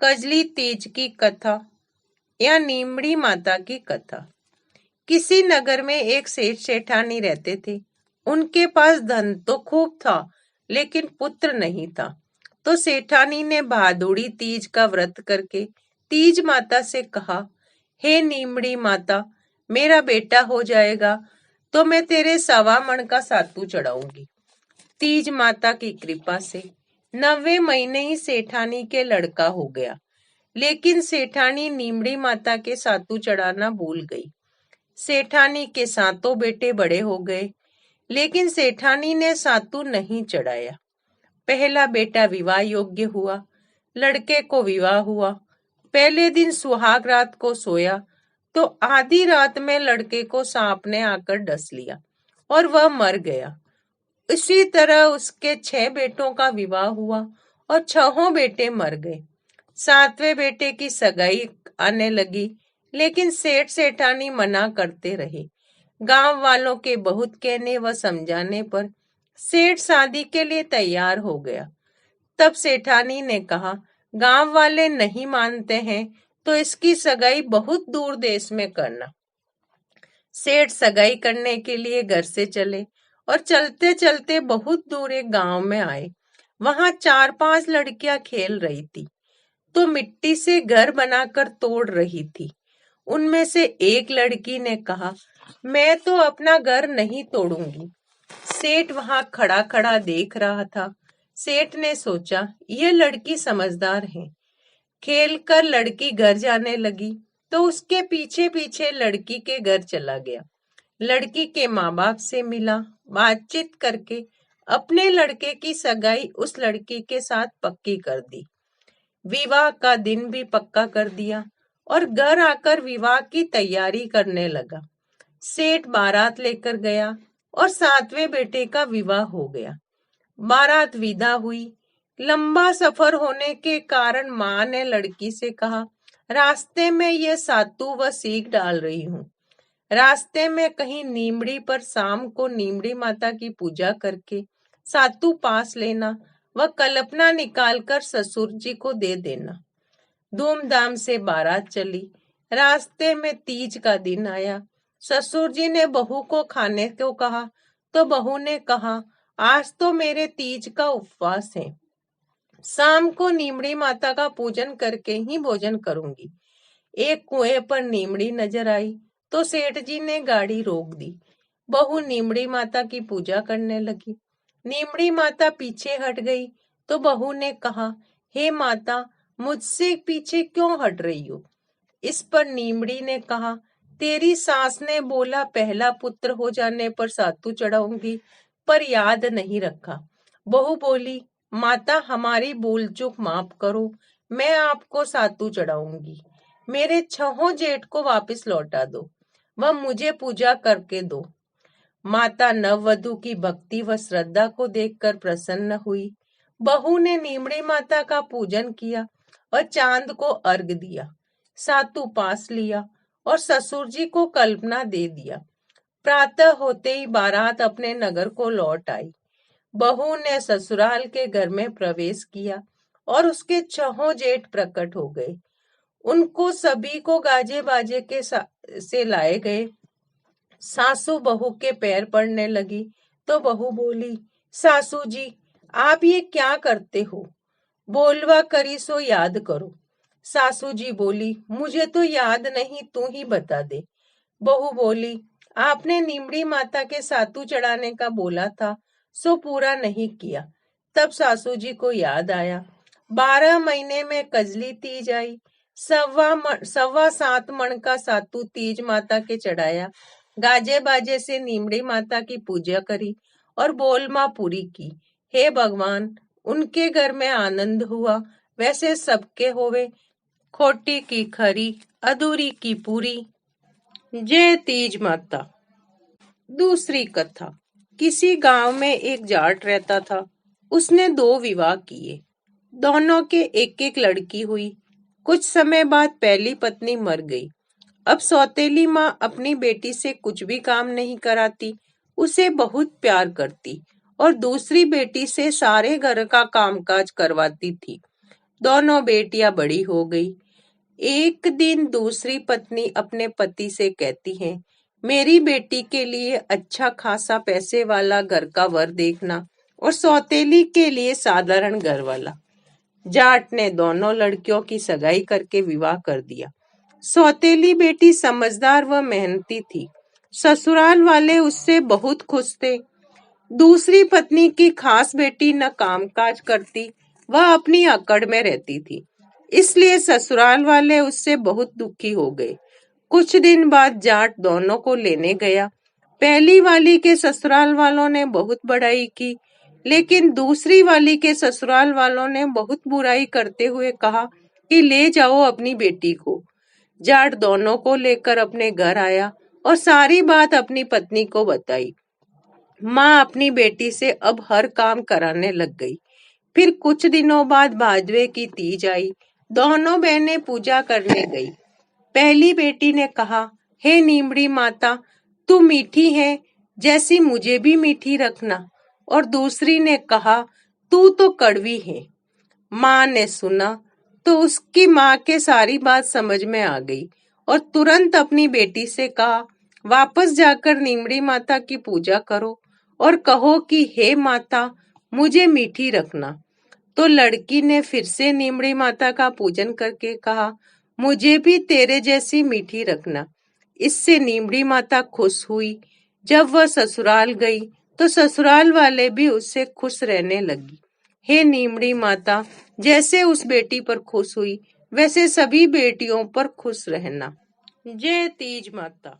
कजली तीज की कथा या नीमड़ी माता की कथा। किसी नगर में एक सेठ सेठानी रहते थे। उनके पास धन तो खूब था, लेकिन पुत्र नहीं था। तो सेठानी ने भादुड़ी तीज का व्रत करके तीज माता से कहा, हे नीमड़ी माता, मेरा बेटा हो जाएगा तो मैं तेरे 1.25 मन का सातू चढ़ाऊंगी। तीज माता की कृपा से 9वें महीने ही सेठानी के लड़का हो गया। लेकिन सेठानी नीमड़ी माता के सातू चढ़ाना भूल गई। सेठानी के सातों बेटे बड़े हो गए, लेकिन सेठानी ने सातू नहीं चढ़ाया। पहला बेटा विवाह योग्य हुआ। लड़के को विवाह हुआ। पहले दिन सुहाग रात को सोया तो आधी रात में लड़के को सांप ने आकर डस लिया और वह मर गया। इसी तरह उसके 6 बेटों का विवाह हुआ और 6 बेटे मर गए। 7वें बेटे की सगाई आने लगी, लेकिन सेठ सेठानी मना करते रहे। गांव वालों के बहुत कहने व समझाने पर सेठ शादी के लिए तैयार हो गया। तब सेठानी ने कहा, गांव वाले नहीं मानते हैं तो इसकी सगाई बहुत दूर देश में करना। सेठ सगाई करने के लिए घर से चले और चलते चलते बहुत दूर एक गांव में आए। वहां 4-5 लड़कियां खेल रही थी तो मिट्टी से घर बनाकर तोड़ रही थी। उनमें से एक लड़की ने कहा, मैं तो अपना घर नहीं तोड़ूंगी। सेठ वहां खड़ा खड़ा देख रहा था। सेठ ने सोचा, यह लड़की समझदार है। खेल कर लड़की घर जाने लगी तो उसके पीछे पीछे लड़की के घर चला गया। लड़की के माँ बाप से मिला, बातचीत करके अपने लड़के की सगाई उस लड़की के साथ पक्की कर दी। विवाह का दिन भी पक्का कर दिया और घर आकर विवाह की तैयारी करने लगा। सेठ बारात लेकर गया और 7वें बेटे का विवाह हो गया। बारात विदा हुई। लंबा सफर होने के कारण माँ ने लड़की से कहा, रास्ते में ये सातू व सीख डाल रही हूँ। रास्ते में कहीं नीमड़ी पर शाम को नीमड़ी माता की पूजा करके सातू पास लेना व कल्पना निकालकर ससुर जी को दे देना। धूमधाम से बारात चली। रास्ते में तीज का दिन आया। ससुर जी ने बहू को खाने को कहा तो बहू ने कहा, आज तो मेरे तीज का उपवास है, शाम को नीमड़ी माता का पूजन करके ही भोजन करूंगी। एक कुएं पर नीमड़ी नजर आई तो सेठ जी ने गाड़ी रोक दी। बहू नीमड़ी माता की पूजा करने लगी। नीमड़ी माता पीछे हट गई तो बहू ने कहा, हे माता, मुझसे पीछे क्यों हट रही हो? इस पर नीमड़ी ने कहा, तेरी सास ने बोला पहला पुत्र हो जाने पर सातू चढ़ाऊंगी, पर याद नहीं रखा। बहू बोली, माता, हमारी भूल चूक माफ करो, मैं आपको सातू चढ़ाऊंगी। मेरे 6 जेठ को वापस लौटा दो, वह मुझे पूजा करके दो। माता नववधु की भक्ति व श्रद्धा को देखकर प्रसन्न हुई। बहू ने नीमड़ी माता का पूजन किया और चांद को अर्घ दिया, सातू पास लिया और ससुर जी को कल्पना दे दिया। प्रातः होते ही बारात अपने नगर को लौट आई। बहू ने ससुराल के घर में प्रवेश किया और उसके 6 जेठ प्रकट हो गए। उनको सभी को गाजे बाजे के से लाए गए। सासू बहू के पैर पड़ने लगी तो बहू बोली, सासू जी, आप ये क्या करते हो? बोलवा करी सो याद करो। सासू जी बोली, मुझे तो याद नहीं, तू ही बता दे। बहू बोली, आपने नीमड़ी माता के सातू चढ़ाने का बोला था, सो पूरा नहीं किया। तब सासू जी को याद आया। 12 महीने में कजली तीज आई। 7.25 मन का सातू तीज माता के चढ़ाया। गाजे बाजे से नीमड़ी माता की पूजा करी और बोलमा पूरी की। हे भगवान, उनके घर में आनंद हुआ, वैसे सबके होवे। खोटी की खरी, अधूरी की पूरी। जय तीज माता। दूसरी कथा। किसी गांव में एक जाट रहता था। उसने 2 विवाह किए। दोनों के एक एक लड़की हुई। कुछ समय बाद पहली पत्नी मर गई। अब सौतेली माँ अपनी बेटी से कुछ भी काम नहीं कराती, उसे बहुत प्यार करती और दूसरी बेटी से सारे घर का कामकाज करवाती थी। दोनों बेटियां बड़ी हो गई। एक दिन दूसरी पत्नी अपने पति से कहती है, मेरी बेटी के लिए अच्छा खासा पैसे वाला घर का वर देखना और सौतेली के लिए साधारण घर वाला। जाट ने दोनों लड़कियों की सगाई करके विवाह कर दिया। सौतेली बेटी समझदार व मेहनती थी। ससुराल वाले उससे बहुत खुश थे। दूसरी पत्नी की खास बेटी न कामकाज करती, वह अपनी अकड़ में रहती थी, इसलिए ससुराल वाले उससे बहुत दुखी हो गए। कुछ दिन बाद जाट दोनों को लेने गया। पहली वाली के ससुराल वालों ने बहुत बड़ाई की, लेकिन दूसरी वाली के ससुराल वालों ने बहुत बुराई करते हुए कहा कि ले जाओ अपनी बेटी को। जाट दोनों को लेकर अपने घर आया और सारी बात अपनी पत्नी को बताई। माँ अपनी बेटी से अब हर काम कराने लग गई। फिर कुछ दिनों बाद भादवे की तीज आई। दोनों बहनें पूजा करने गई। पहली बेटी ने कहा, हे नीमड़ी माता, तू मीठी है, जैसी मुझे भी मीठी रखना। और दूसरी ने कहा, तू तो कड़वी है। माँ ने सुना तो उसकी माँ के सारी बात समझ में आ गई और तुरंत अपनी बेटी से कहा, वापस जाकर नीमड़ी माता की पूजा करो और कहो कि हे माता, मुझे मीठी रखना। तो लड़की ने फिर से नीमड़ी माता का पूजन करके कहा, मुझे भी तेरे जैसी मीठी रखना। इससे नीमड़ी माता खुश हुई। जब वह ससुराल गई तो ससुराल वाले भी उससे खुश रहने लगी। हे नीमड़ी माता, जैसे उस बेटी पर खुश हुई, वैसे सभी बेटियों पर खुश रहना। जय तीज माता।